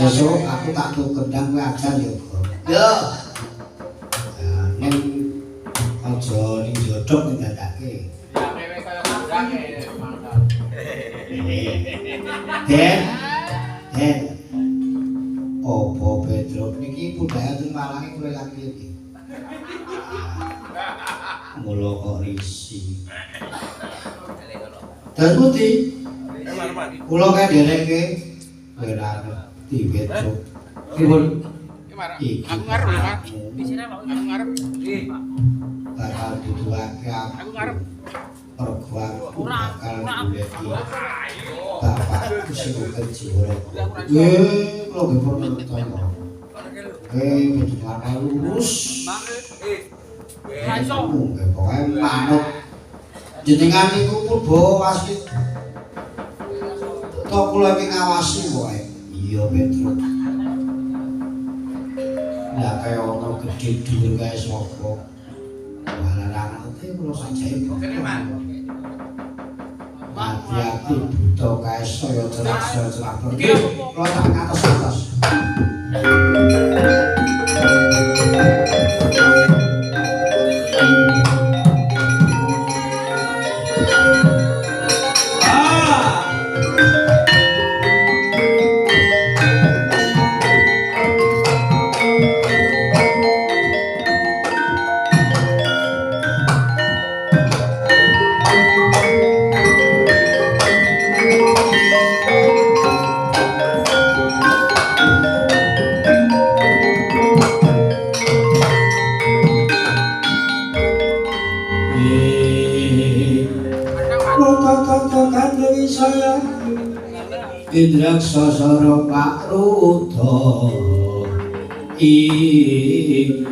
Sesuk aku tak tukendang kowe ajar ya, Bro. Yo. Ning aja ning jodhok ndadake. Ya kowe kaya mandange mangkal. Den. Opo Pedro niki budaya teng Malang kowe lagi iki. Mula kok risi. Dan putih. Kula kae dereke ora ngerti Pedro. Pripun? Aku ngarep lho, Mas. Aku ngarep. Bakal dituake Aku ngarep. Mergo aku bakal goleki bapakku sing kerja ora. Kula nggih perlu tanya. Betul lurus. Pokoke manut. Jenengan niku purba wasit. Tok kula iki ngawasi pokoke. Iya, Petro. Lah kaya ana gedhe dhuwur kae sapa. Walaran ate kula sajae kok. Hati-hati buta kae saya cerak-cerak pergi. Kula tak ngatos-atos. Indraksa Pak Rudha iku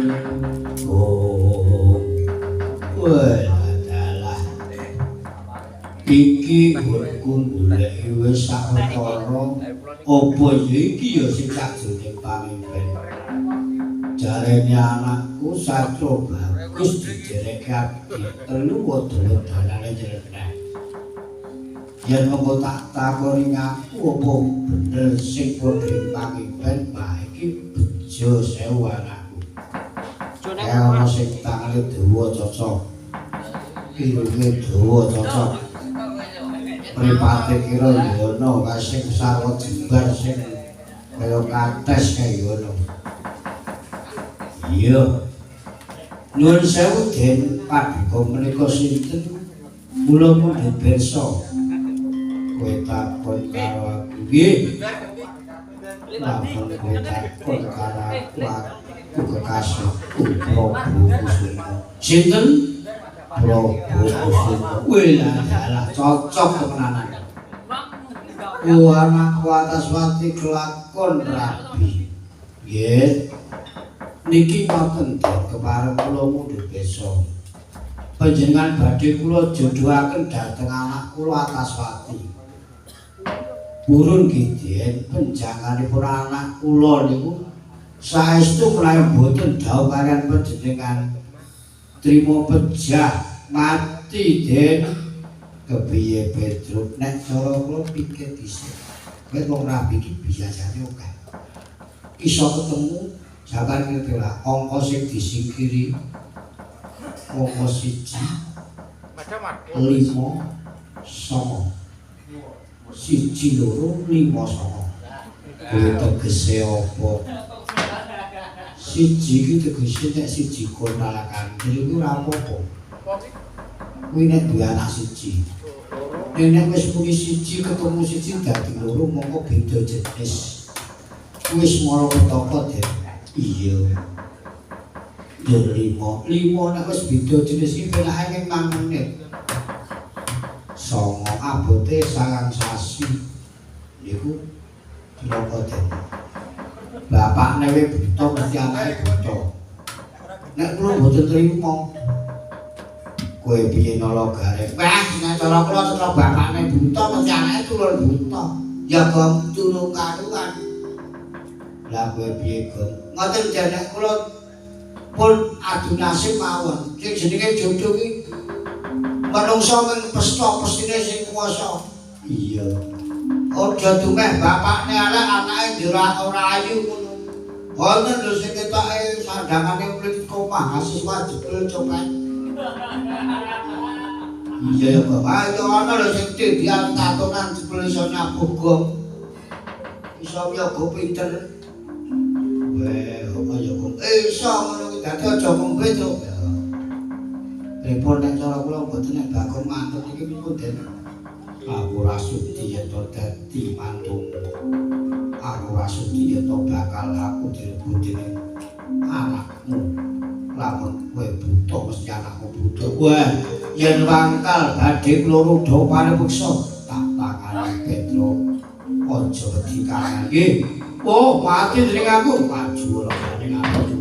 adalah iki uripku goleki wis saketara apa iki ya sing sakjroning pamimpin jarene anakku satro bagus dijereke abdi telu wadon dalane jrenek yen mengko tak takoni ngaku apa bener sing padha pamimpin bah iki bejo sewu anakku. Ya ana sing tangane dawa cocok. Irunge dawa cocok. Mripate kira ya ono kae sing sarwa jembar sing kaya kates kae ngono. Iya. Nuwun sewu Den Paduka menika sinten? Mula mundhut pirsa. Kowe takon karo aku nggih. Lampun kowe takon karo aku kekasihku Prabu Kusuma. Sinten? Prabu Kusuma. Walah cocok temenanan. Anakku Ataswati kelakon rabi. Nggih. Niki ngoten kepareng kula mundhut besok. Panjenengan badhe kula jodohaken dhateng anak kula Ataswati. Purun Giden penjanganipun anak kula niku saestu kula mboten dawuh kaliyan panjenengan trima pejah mati Den kepiye Pedro nek cara kula pikir dhisik kowe wong rabi iki biasane akeh iso ketemu jaman ngerti lah angka sing disingkiri angka 1 5 9 siji loro 5 9 kuwi tegese apa siji iki tegese nek siji konalakan iki ora apa-apa kuwi nek duwe anak siji nek wis muni siji ketemu siji dadi loro mongko beda jenis wis mara petaka Den iya ya 5 nek wis beda jenis iki penake ning 5 menit songo abote sangang sasi niku diloko Den bapakne we buta mesti anake buta nek kula mboten trima kowe piye nolo garek wah nek cara kula setra bapakne buta mesti anake tulur buta ya gong tulung karuan lah kowe piye gong ngoten jane kula pun adu nasib mawon sing jenenge jodoh iki manungsa men pesta pestine sing kuwasa iya Aja dumeh bapakne elek anake ora ayu ngono. Wonten lho sing ketoke sandangane mlit omah mahasiswa jebul copet. Iya ya Bapak, ayo ana lho sing dian tatonan jebul iso nyabuh gong. Iso nyogo pinter. Weh, apa ya gong? Iso ngono kuwi dadi aja mung beto. Repot nek cara kula mboten nek bakung mantep iki pripun Den? Aku ora sudi yen to dadi mantu. Aku ora sudi yen to bakal aku direbut dening anakmu. Lamun kowe buta mesti anakmu buta. Wah, yen wangkal badhe kloro do paripeksa tak takani Petro. Aja wedi kanan nggih. Oh, mati dening aku. Maju ora dening aku.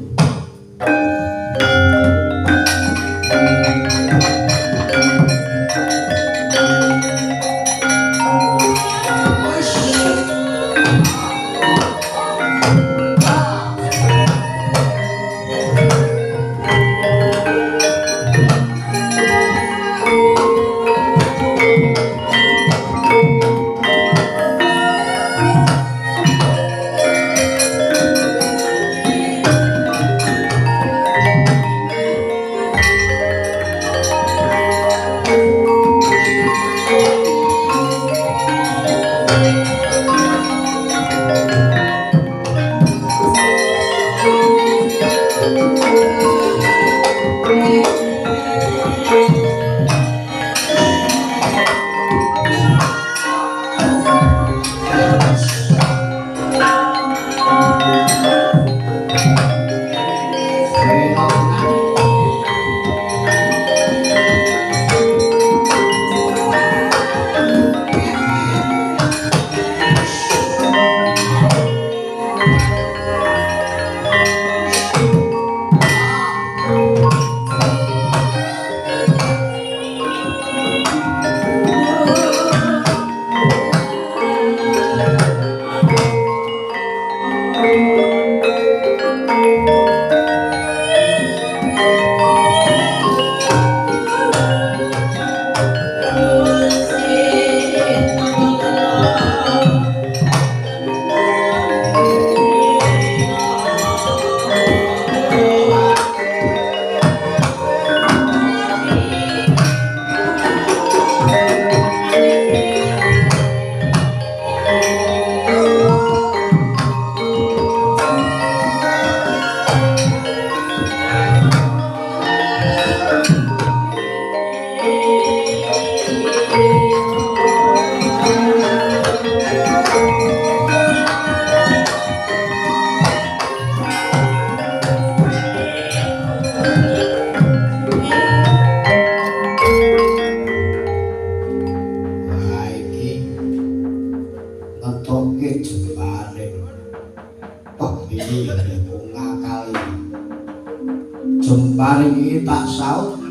Paring iki tak saut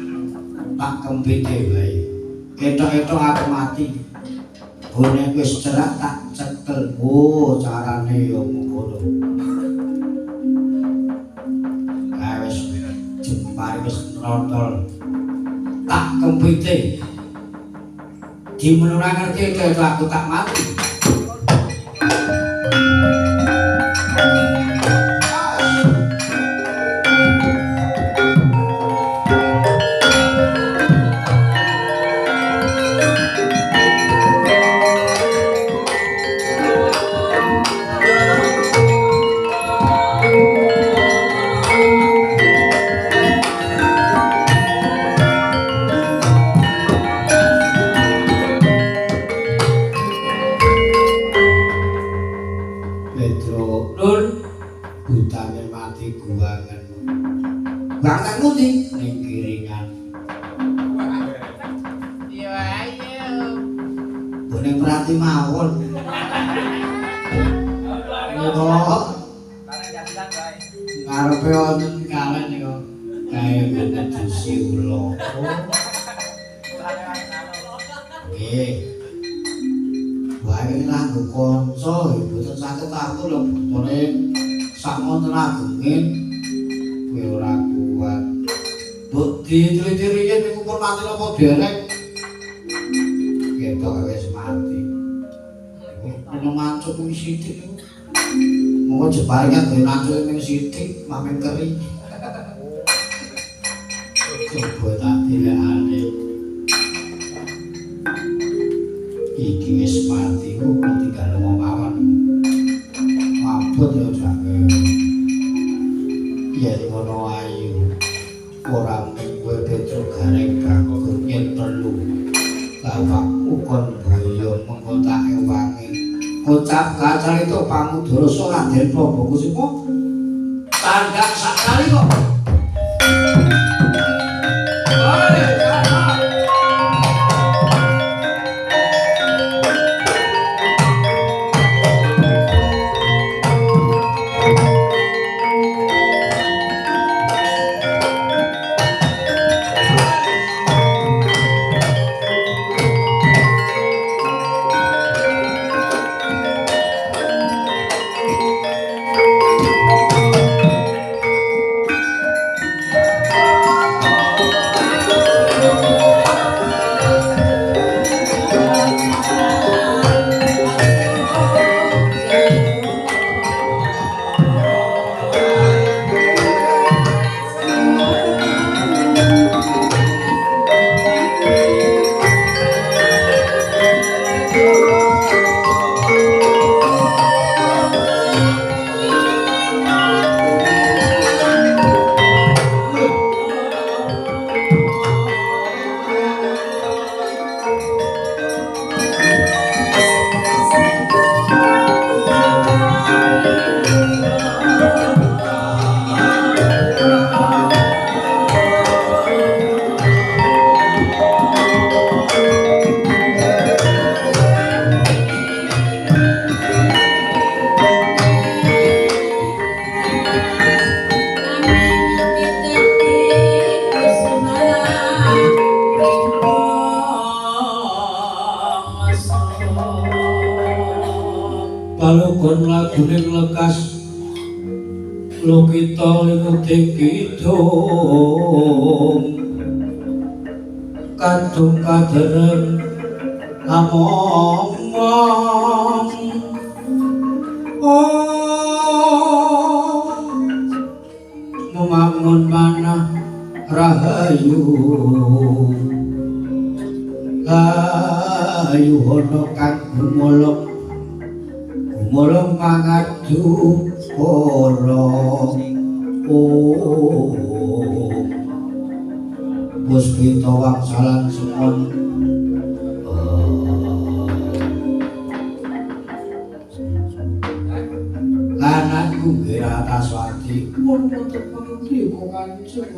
tak kempite wae. Ketok-ketok aku mati. Gone wis cerak tak cekel. Oh, carane yo ngono. Wis jempar wis nrotol. Tak kempite. Dimenura ngerti ketok aku tak mati. Bangkang pundi ning kiringan. Yo ayo. Bone prati mawon. Yo. Ngarepe wonten kalen niku. Kae kudu siulo. Nggih. Wae nganggo kanca mboten saged aku lho botone sak monten agungin. Kowe ora kuat. Mbok diteliti-riyen niku pun mati napa derek. Ketok wis mati. kuwi sithik. Monggo jebaringan gawe nancuk ning sithik mamen keri. Coba tak dilekane. Iki wis mati kok tinggal ngomong awan. Mabut ya jake. Yen ngono ayu. Ora mung kowe Petro gareng bagus yen perlu. Bapakku kon boyo mengko tak ewangi. Kocap kacar itu pamudara Raden Prabu Kusuma. Tandak sakali kok. Palogon laguning lekas Lokita limuting kidung Kadung kaderen among memangun manah rahayu ayu hono kang gumolong mangadu ora Puspita wangsalan semon anakku Wirataswati mun pundi kok kancing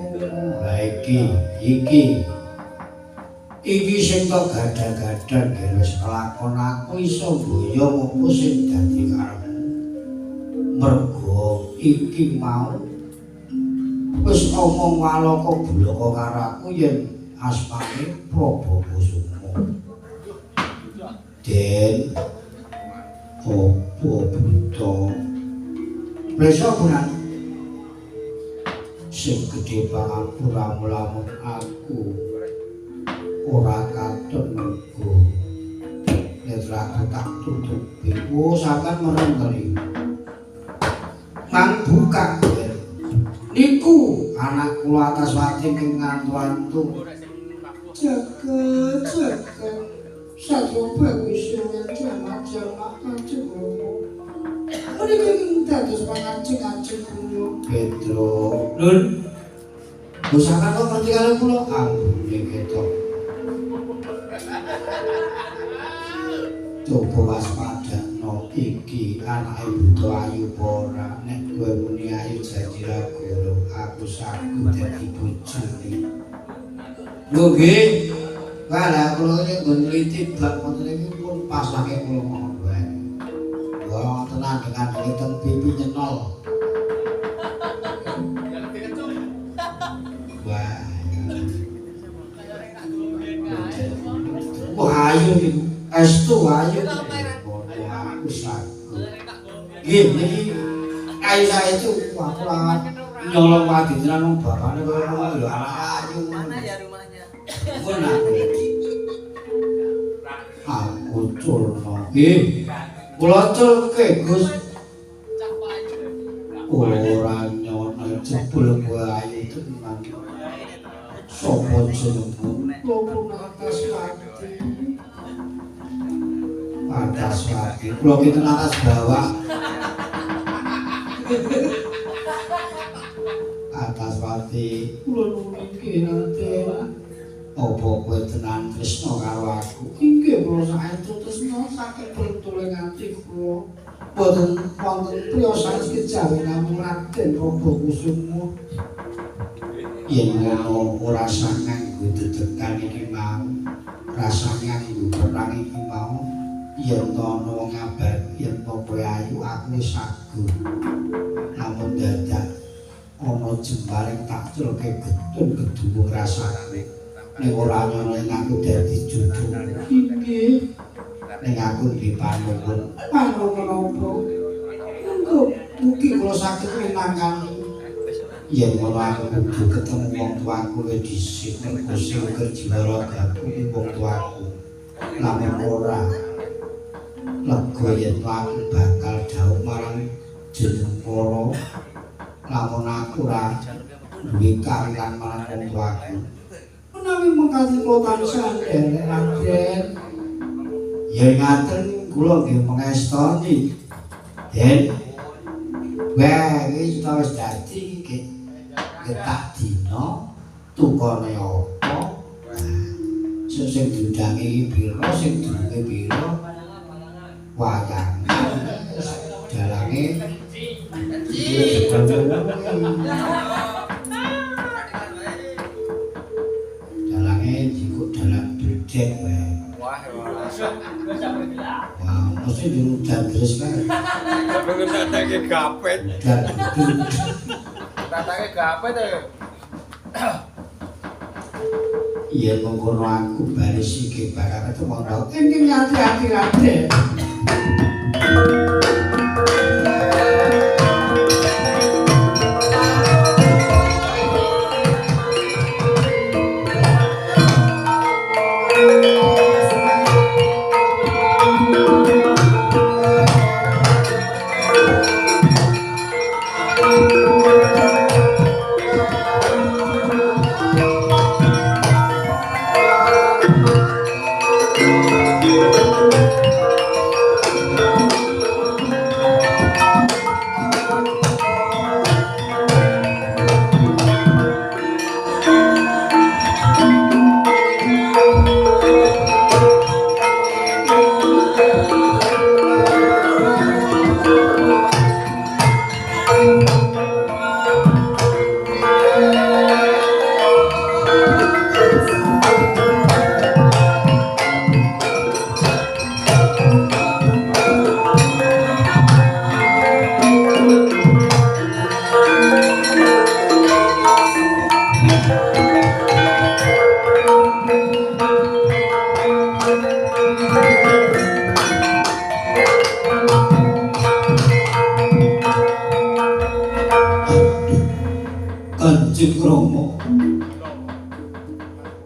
iki sing tok gadang-gadang wis kelakon aku iso boyo ngopo sing dadi karepmu mergo iki mau wis omong walaka bulaka karo aku yen asmane Prabu Kusuma den opo buta besok bulan sing gedhe pangapura lamun aku ora katon mergo netraku tak tutupi sampean merenteri mang buka niku anak kula Antaswati ing ngantu-antu jaga satu bagus yang jamak-jamak kancing romo menika ing dados pangancing-ancing kula Petro Nun usahakan kok ngerti kalian kula ambune ketok coba waspada no iki anak ibu ayu ora nek kowe muni ayu janji ra guru aku sakit dadi bojone lho nggih wala kula iki ngliti bab wonten iki pun pas lake kula ngono wae wah tenan dengan teng pipi nyenol wah ayu iki estu ayu aku sakit gini ayu saya itu aku nyolong wadi tenan bapakne kaya ya anak ayu mana ya rumahnya aku culno nggih Kula culke Gus. Ora nyono jebul kowe ayu tenan. Sopo jenengmu? Lopo Antaswati. Antaswati. Kula kinten atas bawah. Antaswati, kula nuwun inggih nate. Apa kowe tenan tresna karo aku? Inggih kula saestu tresna saking bertuling ati kula. Boten wonten priya sanes kejawi namung Raden Prabakusuma. Yen ngono ora sangang dedekan iki mau, rasane nganggo perang iki mau, yen ana wong ngabar yen kowe ayu aku wis sagu. Namun dadak ana jembaring tak celke getun gedhuwung rasane. Ning ora nyono aku dadi jodoh. Inggih. Ning aku dipanuwun. Panuwun apa? Mugi kula saged minangkani. Yen ngono aku kudu ketemu wong tuaku le dhisik mergo sing kerjiwara gabung wong tuaku. Lamun ora lega yen aku bakal dhaup marang jeneng para. Lamun aku ora duwe kawilan marang wong tuaku. Menawi mengkati kula tansah nderek Raden. Yen ngaten kula nggih mengestoni. Den wah iki wis dadi iki getak dina tukane apa? Sing diundangi iki pira, sing durunge pira? Wayang. Dalange dalange jikuk dalan bledek wae. Wah, mesti diundang terus kan. Pengen tatake gapet. Tatake gapet ya. Iya mengkono aku baris iki bakal ketemu tau. Ini hati-hati Raden.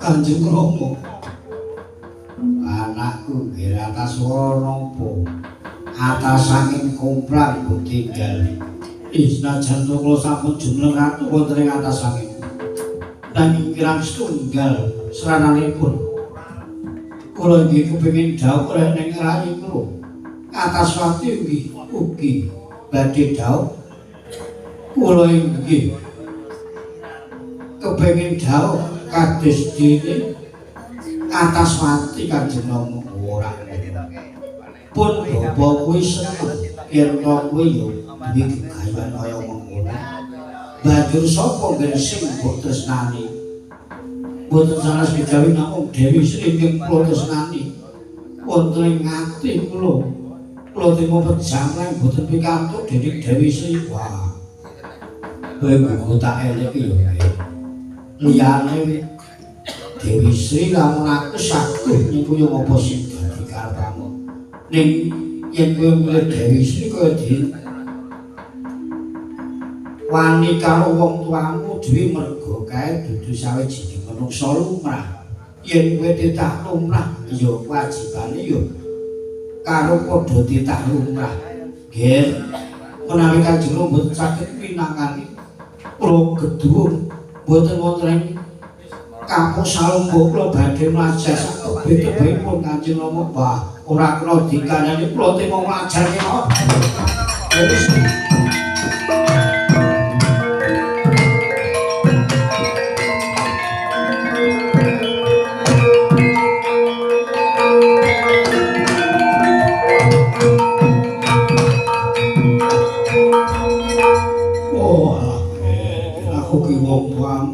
Kanjeng Rama. Anakku nggih atas swara napa? Atasanging kumplang tinggal. Senajan kula sampun jumeneng ratu wonten ing atasanging. Nanging kirang setunggal serananipun. Kula nggih kepengin dhaup rek ning rayi kula. Antaswati ugi badhe dhaup. Kula inggih kepengin dhaup kados dene Antaswati Kanjeng Rama ora. Pun bapa kuwi seneng yen kuwi yo duwe gegayuhan kaya mengkono. Banjur sapa sing mbok tresnani? Boten sanes kejawi namung Dewi Sri ing kula tresnani. Wonten ing ati kula trimo pejamran boten pikantuk dening Dewi Sri. Wah. Kowe kudu tak elek yo. Liyane Dewi Sri lamun aku saguh nyuwun apa sing dadi karepmu. Ning yen kowe milih Dewi Sri kowe wani karo wong tuamu dhewe mergo kae dudu sawijining manungsa lumrah. Yen kowe tetah lumrah ya wajibane ya karo padha titah lumrah. Nggih. Menawi Kanjeng mboten saged pinangani kula gedung mboten wonten kampung Salumbo kula badhe mlajar sak tebih-tebihipun Kanjeng Rama. Wah, ora kena dikandani kula temo mlajar kok. Wis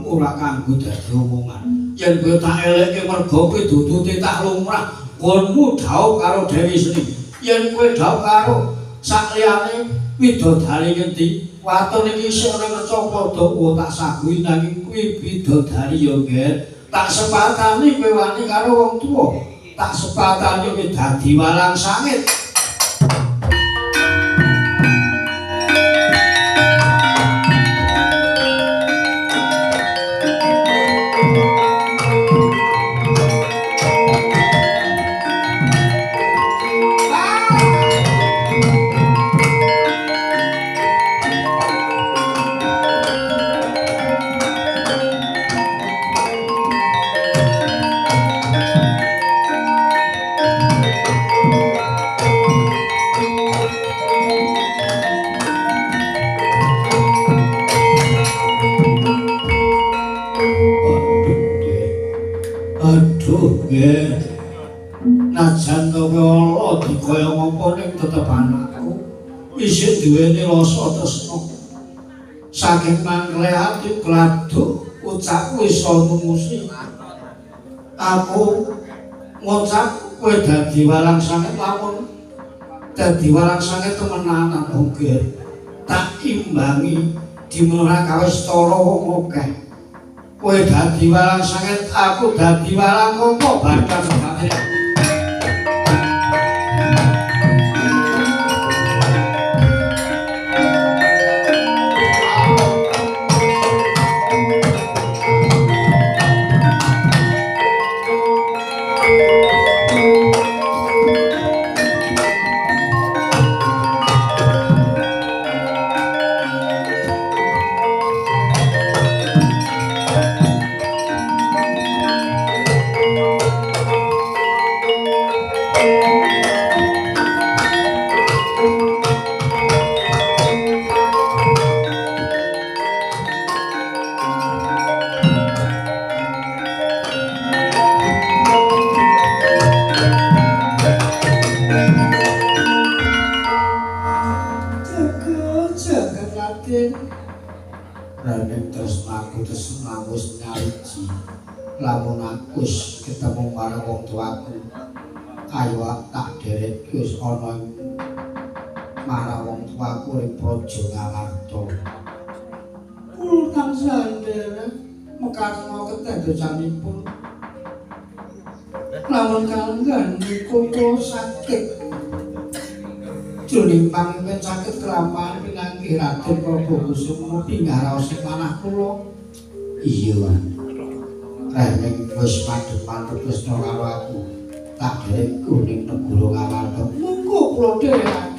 ora kanggo dadi omongan. Yen kowe tak elekke merga kowe dudu titah lumrah, konmu dhaup karo Dewi Sri. Yen kowe dhaup karo sak liyane widodari ngendi, waton iki isih ora ngecopada tak sagui nanging kuwi bidodari ya, Nggih. Tak sepatani kowe wani karo wong tuwa. Tak sepatani kowe dadi walang sangit. Nggih. Najan kowe ala dikaya ngapa ning tetep anakku. Isih duweni rasa tresna. Saking mangkle ati gladuk ucapku iso numusi. Aku ngucap kowe dadi walang sangit lamun dadi walang sangit temenanan nggih. Tak imbangi dimulai kawis tara wong akeh. Kowe dadi walang sangit, aku dadi walang koko badhe sebabane. Raden tresnaku tresnaku wis nyawiji. Lamun aku wis ketemu karo wong tuaku, ayo tak derek wis ana marang wong tuaku ing Praja Ngamarta. Kula tansah nderek mekarna kedadosanipun. Lamun kanggan niku sakit. Jroning pamimpin saged kelampahan pinanggih Raden Prabakusuma pinggaraos manah kula. Iya. Raden wis padhet-padhet tresna karo aku. Tak derek ning negara Ngamarta. Monggo kula dherek.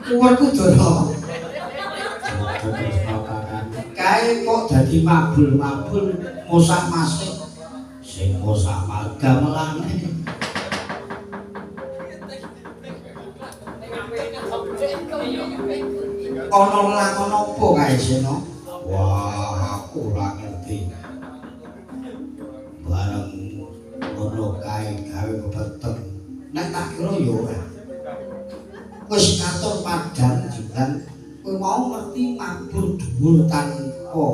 Kuwarku doro. Kae kok dadi mabul-mabul mosak masih sama gamelane. Ana lakon apa kae Sena? Wah, aku ora ngerti. Bareng ngono kae gawe kepeten. Nek tak kira ya ora. Wis katon padhang jilan kowe mau ngerti mabur dhuwur tanpa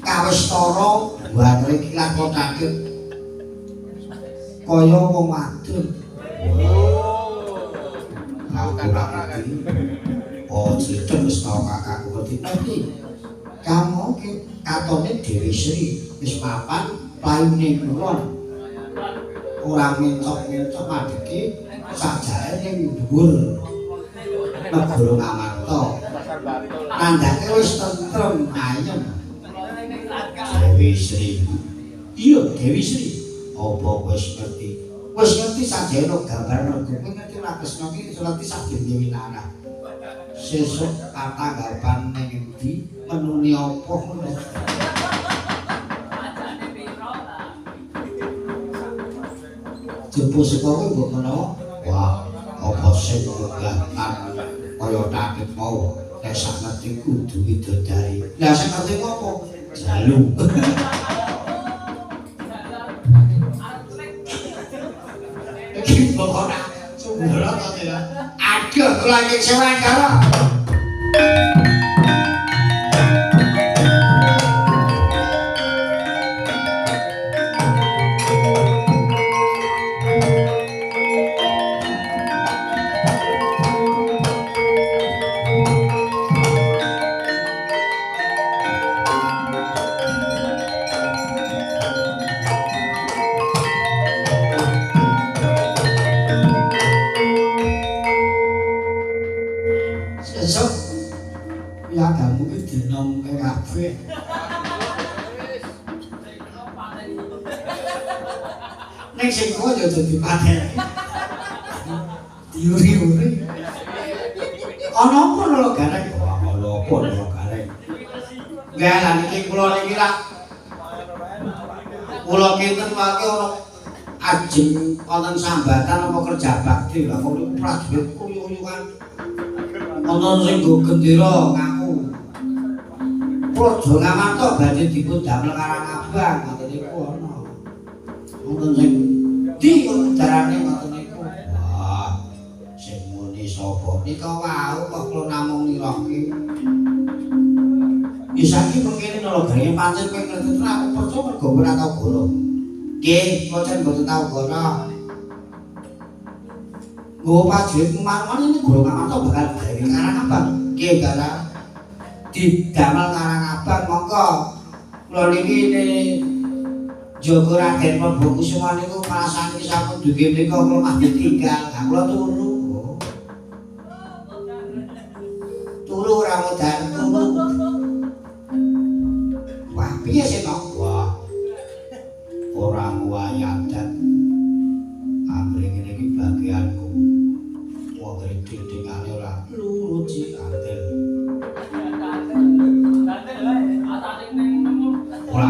kawestara buatre kilakotake kaya wong wadon. Aku ora ngerti. Oh, cedhek wis tau kakakku ngerti iki. Kamu ki katone Dewi Sri wis papan playune kulon. Ora mencok-mencok madheki sajake ning dhuwur negara Ngamarta. Nandhake wis tentrem ayem. Dewi Sri. Iya, Dewi Sri. Apa wis ngerti? Wis ngerti sajake no gambar no kowe ngerti ora kesno iki ngerti sajake winara. Sesuk katanggapan ning endi menune apa ngono. Jebul saka kowe mbok menawa wah apa sing gantang kaya takit mau nek sak ngerti kudu widodari. Lah sing ngerti apa? Jalu. Iki pokoknya sumber ta ya. Aduh kula iki sewan karo. Nek sing kowe aja dadi paten. Diuri-uri. Ana apa lho gareng? Ana apa lho gareng? Nggih lan iki kula niki lak kula kinten wae ana ajeng wonten sambatan apa kerja bakti lha kok prajurit kuyu-kuyukan. Ana sing nggo gendera ngaku. Praja Ngamarta badhe dipun damel Karangabang ngoten niku ana. Wonten sing di darane ngoten niku. Wah, sing muni sapa? Nika wau kok kula namung niroke. Ya saiki mengkene nolo gawe pancen kowe ngerti tenan aku percaya mergo ora tau goro. Nggih, pancen mboten tau goro. Nggo pajurit kemana-mana ini goro Ngamarta bakal gawe Karangabang. Nggih, gara didamel Karangabang monggo kula niki Joko Raden Prabu Kusuma niku prasane sampun dugi mriku kula mah ditinggal. Lah kula turu. Turu ora modal turu. Wah, piye sih kok? Wah. Ora nguwayadan. Anggere ngene iki bagianku. Wong dindingane ora lurut sih antel. Ora.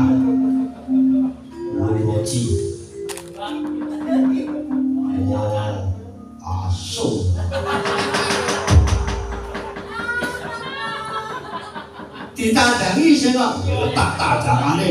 Wuji. Oh, asu. Ditandangi sing kok letak tandangane.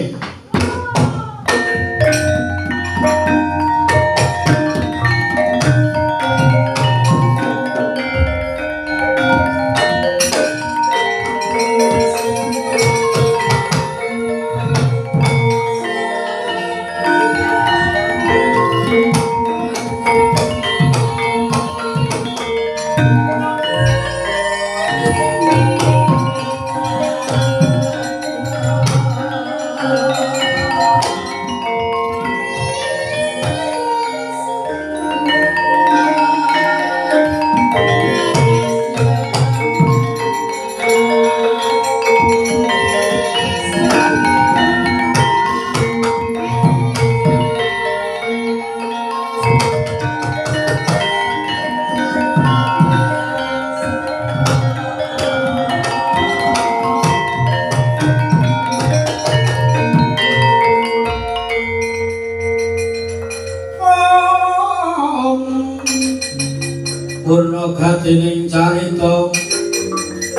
sampurna gatining carita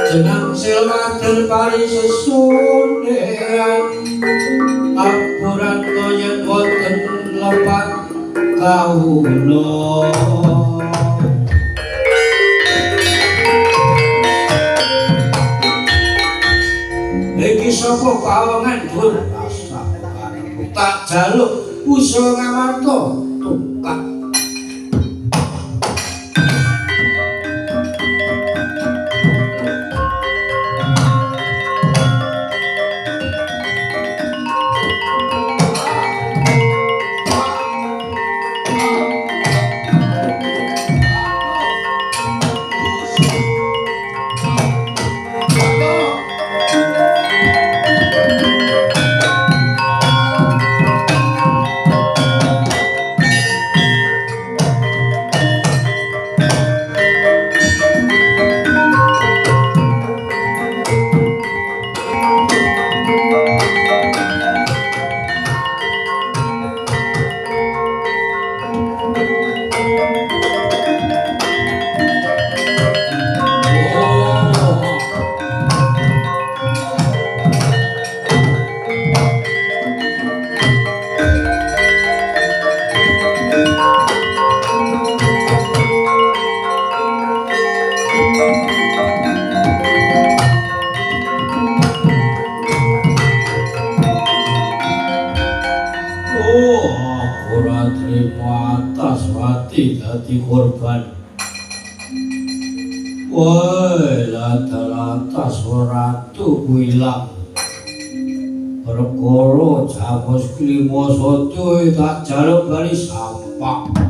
jeneng silmaden parisesunean apuran yen wonten lepat kawula iki sapa kawangan dur tak jaluk usul ngamarta tukak dadi korban. Woi, lata-lata ratu ilang. Perkara Jawos Klima Sada tak jaluk bali sampah.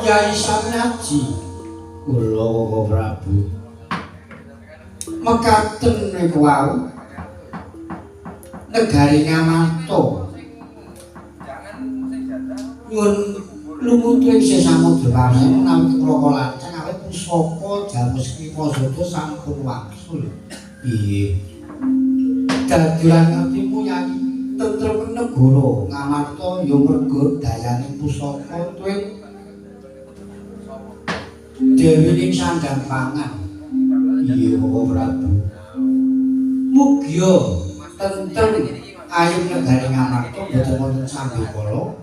Kyai Samyaji kula Koko Prabu mekaten niku wau negari Ngamarta nyuwun lumutuing sesamudra panen menawi kula lanceng awit pusaka Jamus Krimasada sampun wangsul. Piye? Dadolan ngertimu Yai tentrem negara Ngamarta ya merga dayaning pusaka tuwin Dewi ning sandang pangan. Iya Koko Prabu. Mugia tentrem ayem negari Ngamarta boten wonten sambikala.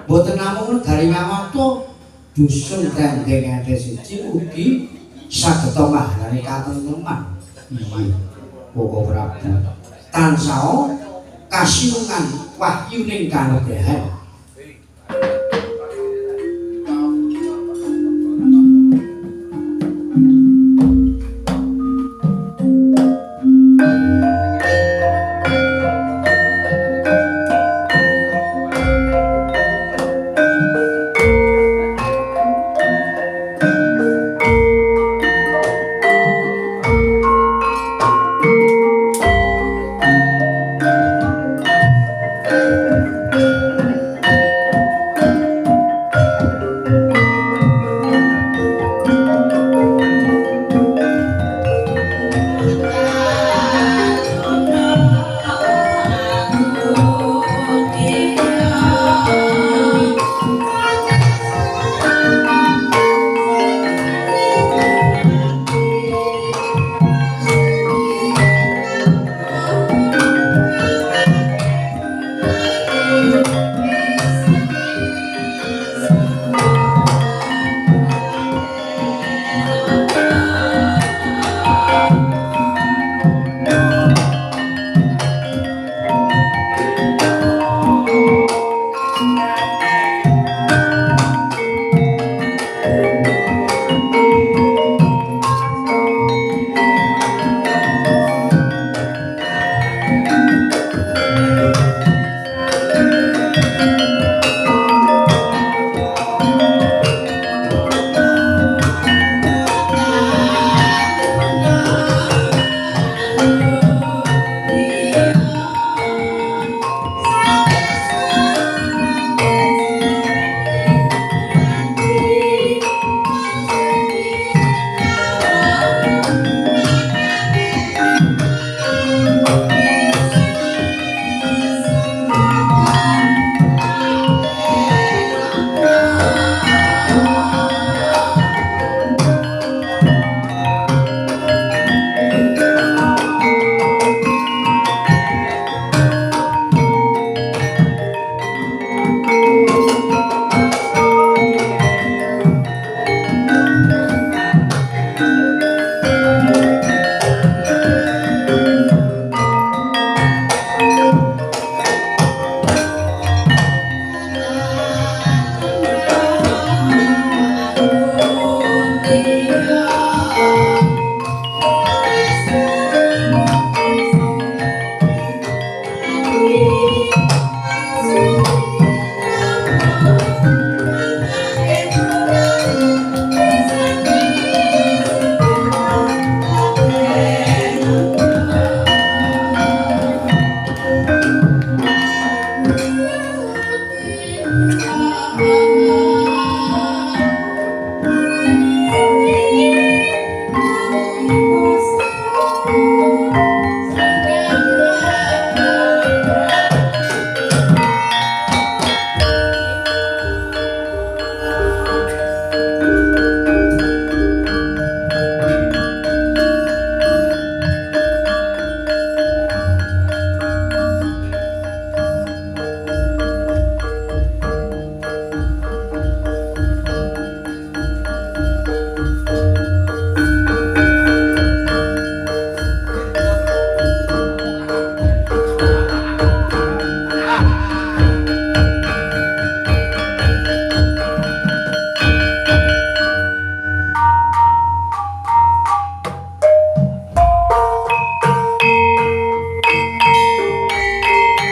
Boten namung negari Ngamarta dusun Trendeng ente siji ugi saged maharani katenteman. Iya Koko Prabu. Tansah kasiungan wahyuning kanugrahan.